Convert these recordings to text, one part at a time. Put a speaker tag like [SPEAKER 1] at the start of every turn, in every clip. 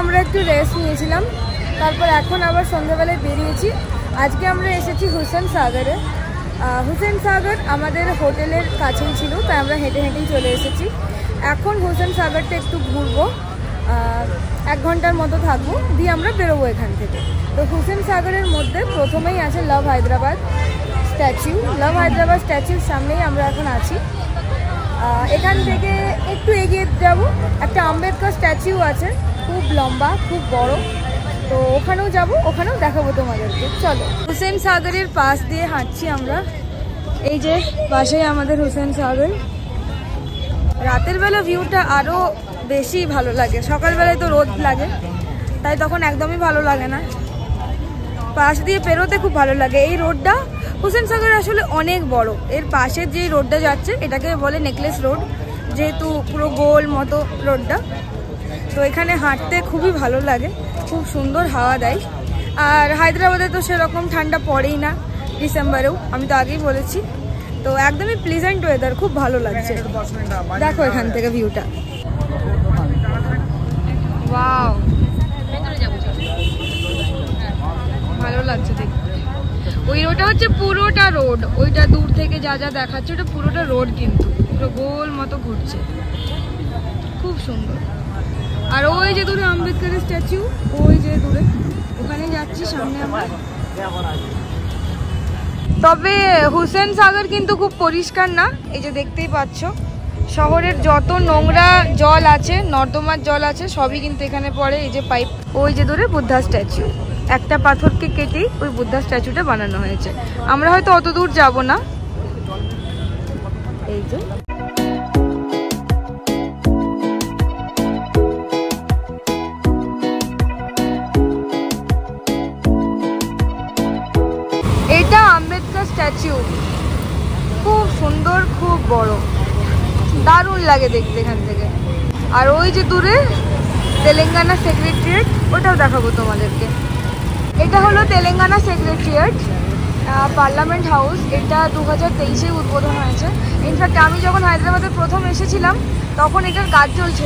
[SPEAKER 1] আমরা একটু রেস্ট নিয়েছিলাম, তারপর এখন আবার সন্ধ্যাবেলায় বেরিয়েছি। আজকে আমরা এসেছি হুসেন সাগরে। হুসেন সাগর আমাদের হোটেলের কাছেই ছিল, তাই আমরা হেঁটে হেঁটেই চলে এসেছি। এখন হুসেন সাগরটা একটু ঘুরবো, 1 ঘন্টার মতো থাকবো, দিয়ে আমরা বেরোবো এখান থেকে। তো হুসেন সাগরের মধ্যে প্রথমেই আছে লাভ হায়দ্রাবাদ স্ট্যাচু। লাভ হায়দ্রাবাদ স্ট্যাচুর সামনেই আমরা এখন আছি। এখান থেকে একটু এগিয়ে যাব, একটা আম্বেদকর স্ট্যাচু আছে, খুব লম্বা, খুব বড়। তো ওখানেও যাব, ওখানেও দেখাবো তোমাদেরকে। চলো, হুসেন সাগরের পাশ দিয়ে হাঁটছি আমরা। এই যে পাশেই আমাদের হুসেন সাগর। রাতের বেলা ভিউটা আরও বেশি ভালো লাগে, সকালবেলায় তো রোদ লাগে, তাই তখন একদমই ভালো লাগে না। পাশ দিয়ে পেরোতে খুব ভালো লাগে। এই রোডটা হুসেন সাগর আসলে অনেক বড়। এর পাশের যে রোডটা যাচ্ছে এটাকে বলে নেকলেস রোড, যেহেতু পুরো গোল মতো রোডটা। তো এখানে হাঁটতে খুবই ভালো লাগে, খুব সুন্দর হাওয়া দেয়। আর হায়দ্রাবাদে তো সেরকম ঠান্ডা পড়েই না ডিসেম্বরেও, আমি তো আগেই বলেছি। তো একদমই প্লিজেন্ট ওয়েদার, খুব ভালো লাগছে। দেখো এখান থেকে ভিউটা, ওয়াও, ভালো লাগছে দেখতে। ওই রোডটা হচ্ছে পুরোটা রোড, ওইটা দূর থেকে যা যা দেখাচ্ছে ওটা পুরোটা রোড, কিন্তু পুরো গোল মতো ঘুরছে, খুব সুন্দর। আর ওই যে দূরে আম্বেদকরের স্ট্যাচু, ওই যে দূরে, ওখানে যাচ্ছি সামনে আমরা। তবে হুসেন সাগর কিন্তু খুব পরিষ্কার না, এই যে দেখতেই পাচ্ছ। শহরের যত নোংরা জল আছে, নর্দমার জল আছে, সবই কিন্তু এখানে পড়ে। এই যে পাইপ, ওই যে দূরে বুদ্ধা স্ট্যাচু, একটা পাথরকে কেটেই ওই বুদ্ধা স্ট্যাচুটা বানানো হয়েছে। আমরা হয়তো অত দূর যাব না। এই যে এটা আম্বেদকর স্ট্যাচু, খুব সুন্দর, খুব বড়, দারুণ লাগে দেখতে এখান থেকে। আর ওই যে দূরে তেলেঙ্গানা সেক্রেটারিয়েট, ওটাও দেখাবো তোমাদেরকে। এটা হলো তেলেঙ্গানা সেক্রেটারিয়েট, পার্লামেন্ট হাউস। এটা 2023-এ উদ্বোধন হয়েছে। ইনফ্যাক্ট আমি যখন হায়দ্রাবাদে প্রথম এসেছিলাম তখন এটার কাজ চলছে।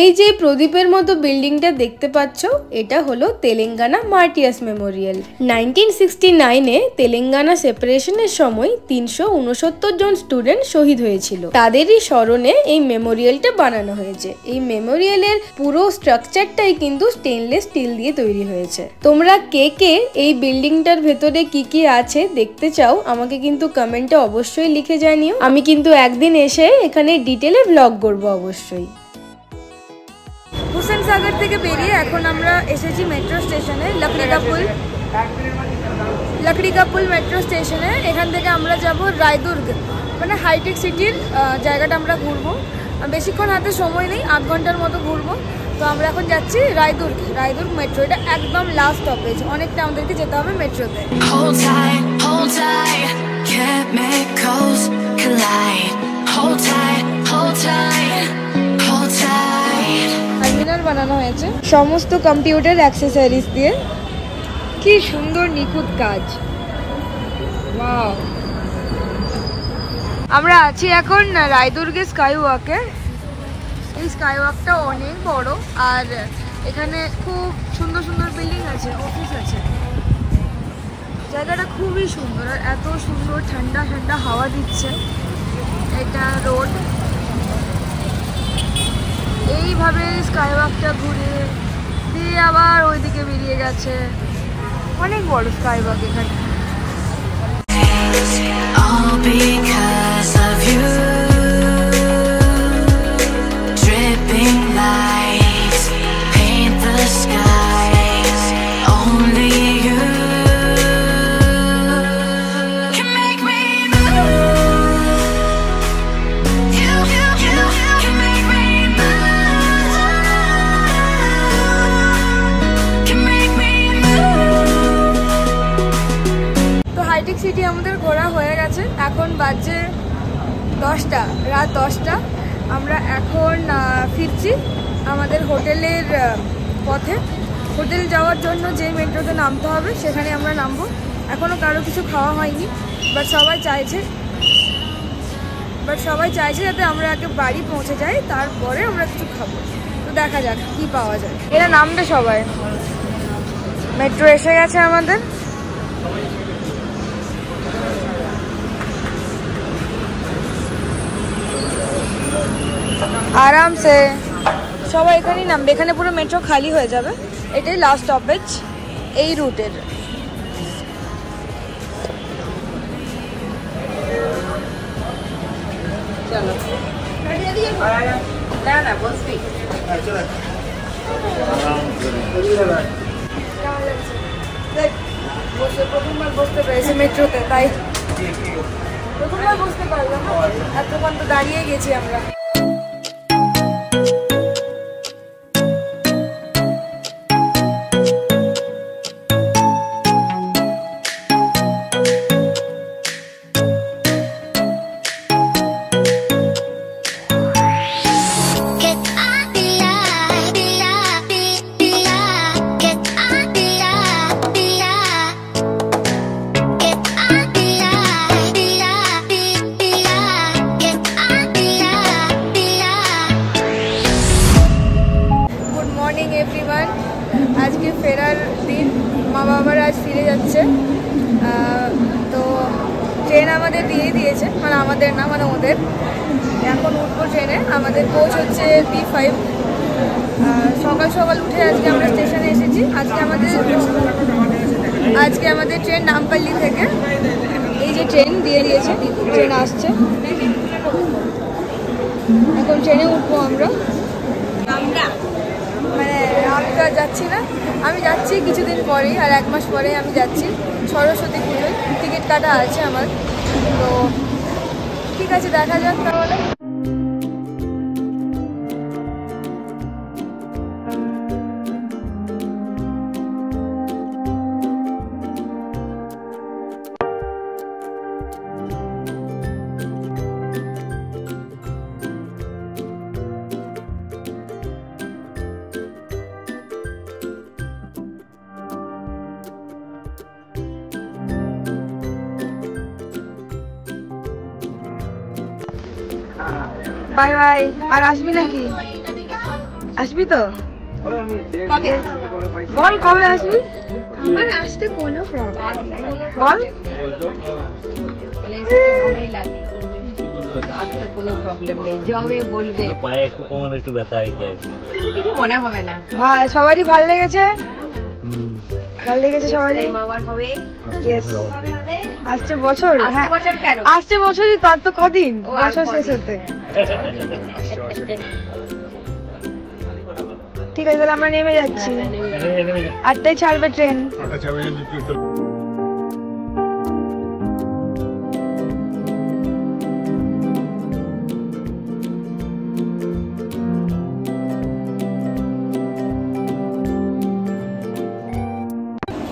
[SPEAKER 1] এই যে প্রদীপের মতো বিল্ডিংটা দেখতে পাচ্ছ, এটা হলো তেলেঙ্গানা মার্টিয়ার্স মেমোরিয়াল। 1969-এ তেলেঙ্গানা সেপারেশনের সময় 369 জন স্টুডেন্ট শহীদ হয়েছিল, তাদেরই স্মরণে এই মেমোরিয়ালটা বানানো হয়েছে। এই মেমোরিয়ালের পুরো স্ট্রাকচারটাই কিন্তু স্টেনলেস স্টিল দিয়ে তৈরি হয়েছে। তোমরা কে কে এই বিল্ডিংটার ভেতরে কি কি আছে দেখতে চাও আমাকে কিন্তু কমেন্টে অবশ্যই লিখে জানিও। আমি কিন্তু একদিন এসে এখানে ডিটেলে ব্লগ করবো অবশ্যই। হুসেন সাগর থেকে বেরিয়ে এখন আমরা এসেছি মেট্রো স্টেশনে, লকড়ি কা পুল মেট্রো স্টেশনে। এখান থেকে আমরা যাব রায়দুর্গ, মানে হাইটেক সিটির জায়গাটা আমরা ঘুরবো। বেশিক্ষণ হাতে সময় নেই, 8 ঘন্টার মতো ঘুরবো। তো আমরা এখন যাচ্ছি রায়দুর্গ মেট্রো। এটা একদম লাস্ট স্টপেজ, অনেকটা আমাদেরকে যেতে হবে মেট্রোতে। টার্মিনাল বানানো হয়েছে সমস্ত কম্পিউটার অ্যাক্সেসরিজ দিয়ে, কি সুন্দর নিখুঁত কাজ, ওয়াও। আমরা আছি এখন রায়দুর্গে স্কাই ওয়াকে। এই স্কাই ওয়াকটা অনেক বড়, আর এখানে খুব সুন্দর সুন্দর বিল্ডিং আছে, অফিস আছে। জায়গাটা খুবই সুন্দর, আর এত সুন্দর ঠান্ডা ঠান্ডা হাওয়া দিচ্ছে। এটা রোড, এইভাবে স্কাই ওয়াকটা ঘুরে দিয়ে আবার ওইদিকে বেরিয়ে গেছে। অনেক বড় স্কাই ওয়াক এখানে। সিটি আমাদের ঘোরা হয়ে গেছে, এখন বাজে 10টা, রাত 10টা। আমরা এখন ফিরছি আমাদের হোটেলের পথে। হোটেল যাওয়ার জন্য যে মেট্রোতে নামতে হবে সেখানে আমরা নামবো। এখনও কারো কিছু খাওয়া হয়নি, বাট সবাই চাইছে যাতে আমরা আগে বাড়ি পৌঁছে যাই, তারপরে আমরা কিছু খাবো। তো তো দেখা যাক কি পাওয়া যায়। এরা নামবে সবাই। মেট্রো এসে গেছে আমাদের। আরামসে সবাই এখানেই নামবে। এখানে পুরো মেট্রো খালি হয়ে যাবে। এটাই লাস্ট স্টপেজ এই রুটের। চলো না বসবি। প্রথমবার বসতে পেরেছি মেট্রোতে, তাই প্রথমবার বসতে পারলাম। এতক্ষণ তো দাঁড়িয়ে গেছি আমরা। আজকে ফেরার দিন, মা বাবারা আজ ফিরে যাচ্ছে। তো ট্রেন আমাদের দিয়ে দিয়েছে, মানে আমাদের না, মানে ওদের। এখন উঠবো ট্রেনে। আমাদের কোচ হচ্ছে B5। সকাল সকাল উঠে আজকে আমরা স্টেশনে এসেছি। আজকে আমাদের ট্রেন নামপাল্লি থেকে। এই যে ট্রেন দিয়ে দিয়েছে, ট্রেন আসছে। এখন ট্রেনে উঠবো আমরা। মানে আমি তো আর যাচ্ছি না, আমি যাচ্ছি কিছুদিন পরেই, আর 1 মাস পরেই আমি যাচ্ছি সরস্বতী পুজোয়। টিকিট কাটা আছে আমার। তো ঠিক আছে, দেখা যাক তাহলে। Bye bye. আর আসবি নাকি? আসবি তো? বল কবে আসবি? আমার আসতে কোনো প্রবলেম নেই, বল। কোনো প্রবলেম নেই, যবে বলবে। পায়ে একটু কোমরে একটু ব্যথা হয়েছে, কিছু মনে হবে না। ভাই সবারই ভালো লেগেছে? ভালো লেগেছে সবারই? মামার হবে। আসছে বছর? হ্যাঁ আসছে বছরই। তার তো কদিন, বছর শেষ হতে। ঠিক আছে, তাহলে আমরা নেমে যাচ্ছি। 8টায় ছাড়বে ট্রেন।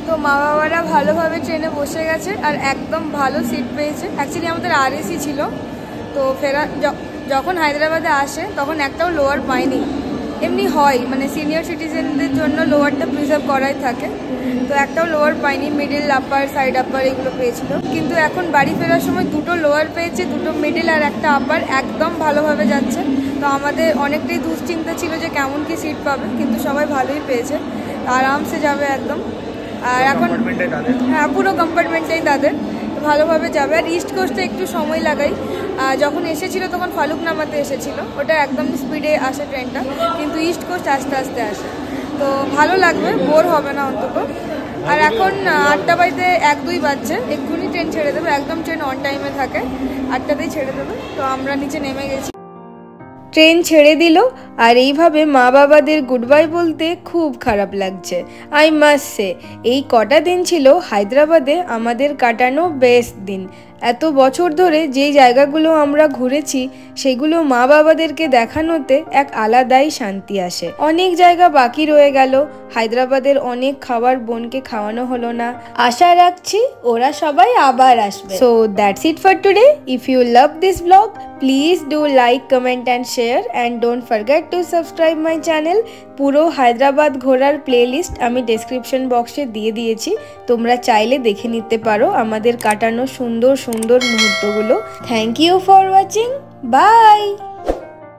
[SPEAKER 1] তো মা বাবারা ভালোভাবে ট্রেনে বসে গেছে, আর একদম ভালো সিট পেয়েছে। অ্যাকচুয়ালি আমাদের RAC ছিল। তো ফেরা যখন হায়দ্রাবাদে আসে তখন একটাও লোয়ার পাইনি। এমনি হয়, মানে সিনিয়র সিটিজেনদের জন্য লোয়ারটা প্রিজার্ভ করাই থাকে। তো একটাও লোয়ার পাইনি। মিডিল, আপার, সাইড আপার এগুলো পেয়েছিল। কিন্তু এখন বাড়ি ফেরার সময় 2টো লোয়ার পেয়েছে, 2টো মিডিল আর একটা আপার। একদম ভালোভাবে যাচ্ছে। তো আমাদের অনেকটাই দুশ্চিন্তা ছিল যে কেমন কি সিট পাবে, কিন্তু সবাই ভালোই পেয়েছে। আরামসে যাবে একদম। আর এখন হ্যাঁ, পুরো কম্পার্টমেন্টটাই তাদের। ভালোভাবে যাবে। আর ইস্ট কোস্টে একটু সময় লাগাই। যখন এসেছিল তখন ফালুকনামাতে এসেছিল, ওটা একদম স্পিডে আসে ট্রেনটা, কিন্তু ইস্ট কোস্ট আস্তে আস্তে আসে। তো ভালো লাগবে, বোর হবে না অন্তত। আর এখন 8টা বাজতে 1-2 বাজছে, এক্ষুনি ট্রেন ছেড়ে দেবে। একদম ট্রেন অন টাইমে থাকে, 8টাতেই ছেড়ে দেবে। তো আমরা নিচে নেমে গেছি। ট্রেন ছেড়ে দিল, আর এইভাবে মা বাবাদের গুড বাই বলতে খুব খারাপ লাগছে। আই মাস্ট সে, এই কটা দিন ছিল হায়দ্রাবাদে আমাদের কাটানো বেস্ট দিন। এত বছর ধরে যেই জায়গাগুলো আমরা ঘুরেছি সেগুলো মা বাবাদেরকে দেখানোতে এক আলাদাই শান্তি আসে। অনেক জায়গা বাকি রয়ে গেল, হায়দ্রাবাদের অনেক খাবার বোনকে খাওয়ানো হলো না। আশা রাখছি ওরা সবাই আবার আসবে। So that's it for today. If you love this blog, please do like, comment and share, and don't forget to subscribe my channel. পুরো হায়দ্রাবাদ ঘোরার প্লেলিস্ট আমি ডেসক্রিপশন বক্সে দিয়ে দিয়েছি, তোমরা চাইলে দেখে নিতে পারো আমাদের কাটানো সুন্দর সুন্দর মুহূর্তগুলো। Thank you for watching. By.